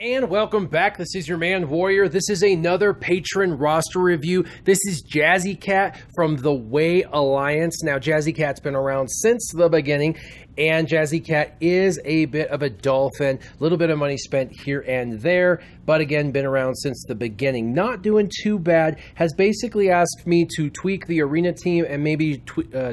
And welcome back. This is your man Warrior. This is another patron roster review. This is Jazzycat from the Way Alliance. Now, Jazzycat's been around since the beginning, and Jazzycat is a bit of a dolphin. A little bit of money spent here and there, but again, been around since the beginning. Not doing too bad. Has basically asked me to tweak the arena team and maybe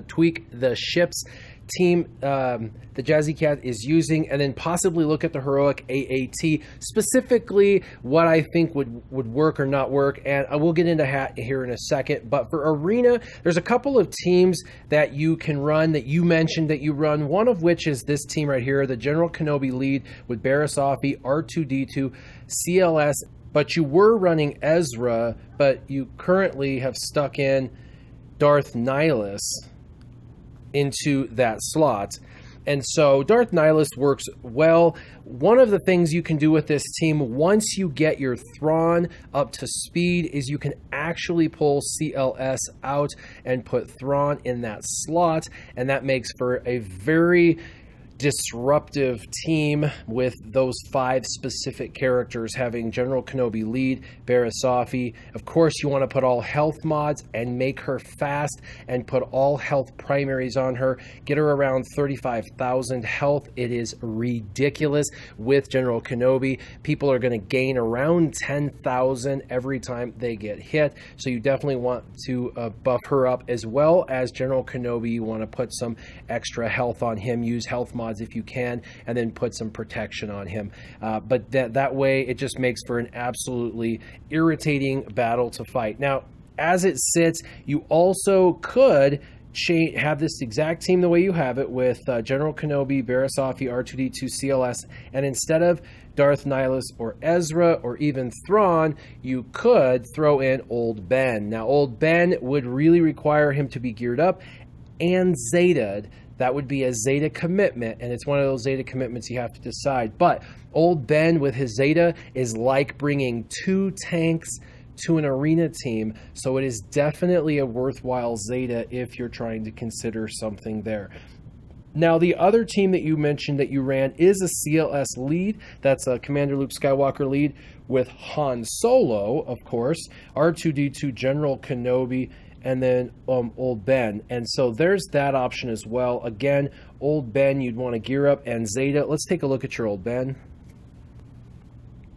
tweak the ships team the Jazzycat is using, and then possibly look at the heroic AAT, specifically what I think would work or not work, and I will get into hat here in a second. But for arena, there's a couple of teams that you can run that you mentioned that you run, one of which is this team right here, the General Kenobi lead with Barasafi, R2-D2, CLS, but you were running Ezra, but you currently have stuck in Darth Nihilus into that slot. And so Darth Nihilus works well. One of the things you can do with this team once you get your Thrawn up to speed is you can actually pull CLS out and put Thrawn in that slot, and that makes for a very disruptive team with those 5 specific characters, having General Kenobi lead, Barasafi. Of course, you want to put all health mods and make her fast and put all health primaries on her. Get her around 35,000 health. It is ridiculous with General Kenobi. People are going to gain around 10,000 every time they get hit. So you definitely want to buff her up, as well as General Kenobi. You want to put some extra health on him. Use health mods if you can, and then put some protection on him. But that way, it just makes for an absolutely irritating battle to fight. Now, as it sits, you also could have this exact team the way you have it with General Kenobi, Barasafi, R2-D2, CLS, and instead of Darth Nihilus or Ezra or even Thrawn, you could throw in Old Ben. Now, Old Ben would really require him to be geared up and Zeta'd. That would be a Zeta commitment, and it's one of those Zeta commitments you have to decide. But Old Ben with his Zeta is like bringing 2 tanks to an arena team, so it is definitely a worthwhile Zeta if you're trying to consider something there. Now, the other team that you mentioned that you ran is a CLS lead. That's a Commander Luke Skywalker lead with Han Solo, of course, R2-D2, General Kenobi, and then Old Ben. And so there's that option as well. Again, Old Ben, you'd want to gear up, and Zeta. Let's take a look at your Old Ben.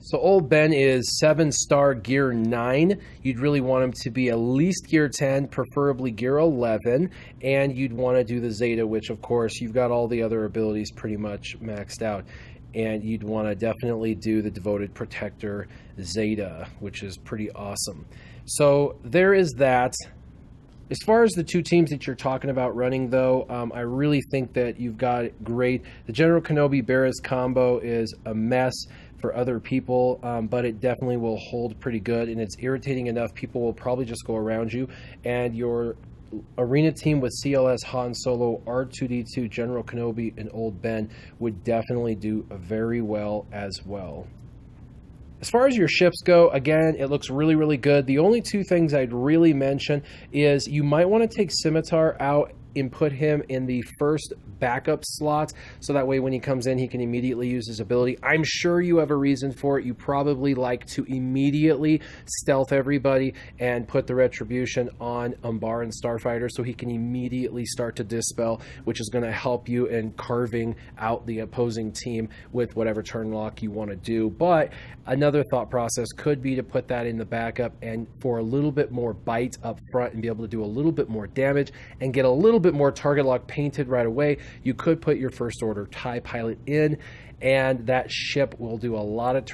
So Old Ben is 7-star gear 9. You'd really want him to be at least gear 10, preferably gear 11, and you'd want to do the Zeta, which of course you've got all the other abilities pretty much maxed out. And you'd want to definitely do the Devoted Protector Zeta, which is pretty awesome. So there is that. As far as the 2 teams that you're talking about running, though, I really think that you've got it great. The General Kenobi Barris combo is a mess for other people, but it definitely will hold pretty good, and it's irritating enough. People will probably just go around you, and your arena team with CLS, Han Solo, R2-D2, General Kenobi, and Old Ben would definitely do very well as well. As far as your ships go, again, it looks really, really good. The only 2 things I'd really mention is you might want to take Scimitar out and put him in the first backup slot, so that way when he comes in, he can immediately use his ability. I'm sure you have a reason for it. You probably like to immediately stealth everybody and put the Retribution on Umbar and Starfighter, so he can immediately start to dispel, which is going to help you in carving out the opposing team with whatever turn lock you want to do. But another thought process could be to put that in the backup, and for a little bit more bite up front and be able to do a little bit more damage and get a little bit more target lock painted right away, you could put your First Order TIE pilot in, and that ship will do a lot of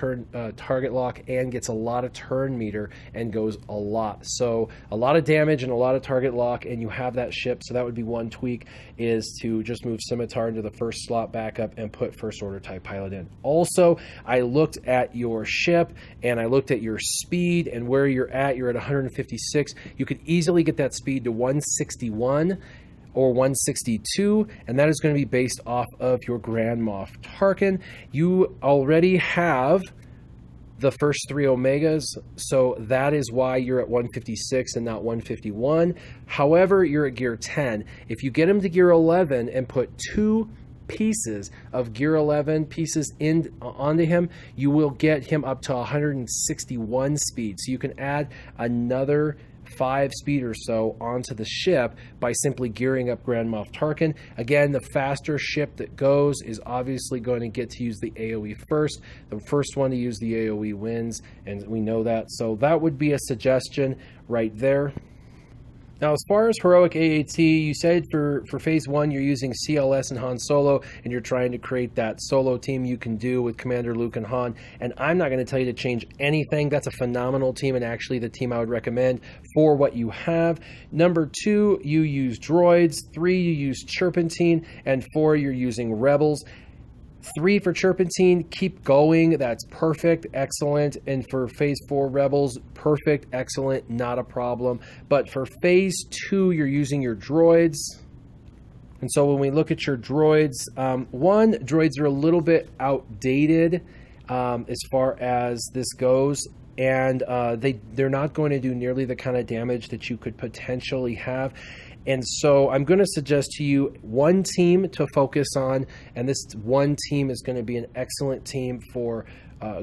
target lock and gets a lot of turn meter and goes a lot. So a lot of damage and a lot of target lock, and you have that ship. So that would be one tweak, is to just move Scimitar into the first slot backup and put First Order TIE pilot in. Also, I looked at your ship and I looked at your speed and where you're at. You're at 156. You could easily get that speed to 161 or 162, and that is going to be based off of your Grand Moff Tarkin. You already have the first 3 Omegas, so that is why you're at 156 and not 151. However, you're at gear 10. If you get him to gear 11 and put 2 pieces of Gear 11 pieces onto him, you will get him up to 161 speed. So you can add another 5 speed or so onto the ship by simply gearing up Grand Moff Tarkin. Again, the faster ship that goes is obviously going to get to use the AoE first. The first one to use the AoE wins, and we know that. So that would be a suggestion right there. Now, as far as Heroic AAT, you said for Phase 1, you're using CLS and Han Solo, and you're trying to create that solo team you can do with Commander Luke and Han. And I'm not going to tell you to change anything. That's a phenomenal team, and actually the team I would recommend for what you have. Number 2, you use droids. 3, you use Turpentine. And 4, you're using Rebels. 3 for Turpentine, keep going. That's perfect, excellent. And for Phase 4 Rebels, perfect, excellent, not a problem. But for Phase 2, you're using your droids. And so when we look at your droids, droids are a little bit outdated as far as this goes. And they're not going to do nearly the kind of damage that you could potentially have. And so I'm going to suggest to you one team to focus on, and this one team is going to be an excellent team for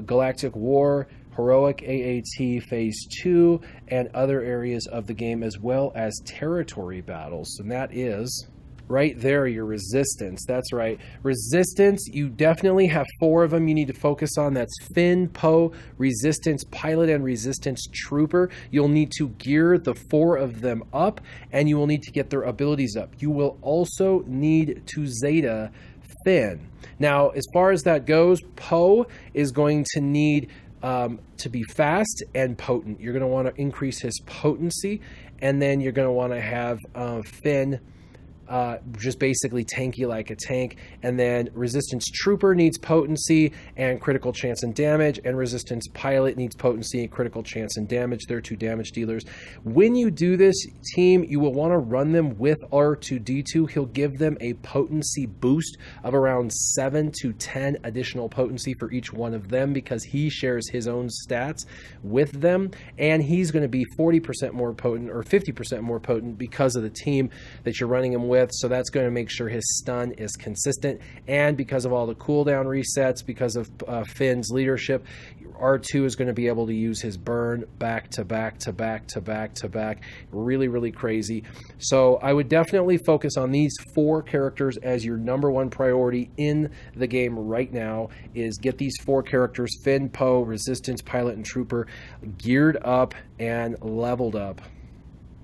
Galactic War, Heroic AAT Phase 2, and other areas of the game, as well as territory battles. And that is right there, your Resistance. That's right. Resistance, you definitely have 4 of them you need to focus on. That's Finn, Poe, Resistance Pilot, and Resistance Trooper. You'll need to gear the 4 of them up, and you will need to get their abilities up. You will also need to Zeta Finn. Now, as far as that goes, Poe is going to need to be fast and potent. You're going to want to increase his potency, and then you're going to want to have Finn just basically tanky like a tank. And then Resistance Trooper needs potency and critical chance and damage, and Resistance Pilot needs potency and critical chance and damage. They're 2 damage dealers. When you do this team, you will want to run them with R2-D2. He'll give them a potency boost of around 7 to 10 additional potency for each one of them, because he shares his own stats with them, and he's going to be 40% more potent or 50% more potent because of the team that you're running him with. So that's going to make sure his stun is consistent, and because of all the cooldown resets, because of Finn's leadership, R2 is going to be able to use his burn back to back to back to back to back. Really, really crazy. So I would definitely focus on these 4 characters as your #1 priority in the game right now. Is get these 4 characters, Finn, Poe, Resistance, Pilot, and Trooper, geared up and leveled up.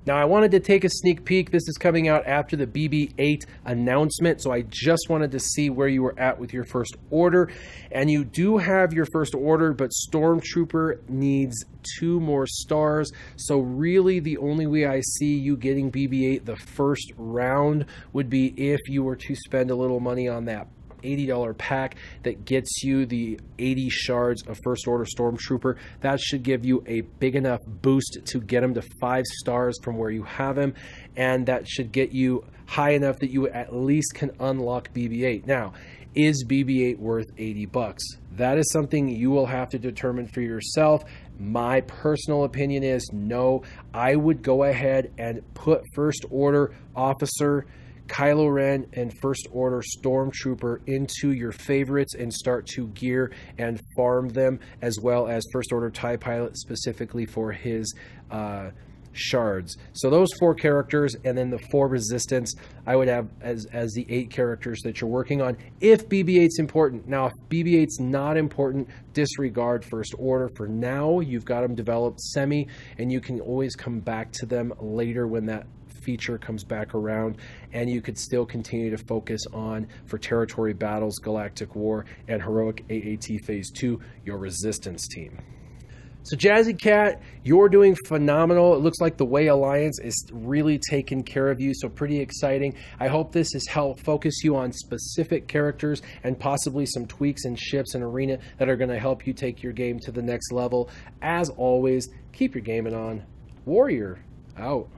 Now, I wanted to take a sneak peek. This is coming out after the BB-8 announcement, so I just wanted to see where you were at with your first order. And you do have your first order, but Stormtrooper needs 2 more stars. So really, the only way I see you getting BB-8 the first round would be if you were to spend a little money on that $80 pack that gets you the 80 shards of First Order Stormtrooper. That should give you a big enough boost to get him to 5 stars from where you have him, and that should get you high enough that you at least can unlock BB-8. Now, is BB-8 worth 80 bucks? That is something you will have to determine for yourself. My personal opinion is no. I would go ahead and put First Order Officer, Kylo Ren, and First Order Stormtrooper into your favorites and start to gear and farm them, as well as First Order TIE Pilot specifically for his shards. So those 4 characters, and then the 4 Resistance, I would have as the 8 characters that you're working on, if BB-8's important. Now, if BB-8's not important, disregard First Order. For now, you've got them developed semi, and you can always come back to them later when that feature comes back around, and you could still continue to focus on, for territory battles, Galactic War, and Heroic AAT Phase 2, your Resistance team. So Jazzycat, you're doing phenomenal. It looks like the Way Alliance is really taking care of you, so pretty exciting. I hope this has helped focus you on specific characters and possibly some tweaks in ships and arena that are going to help you take your game to the next level. As always, keep your gaming on. Warrior, out.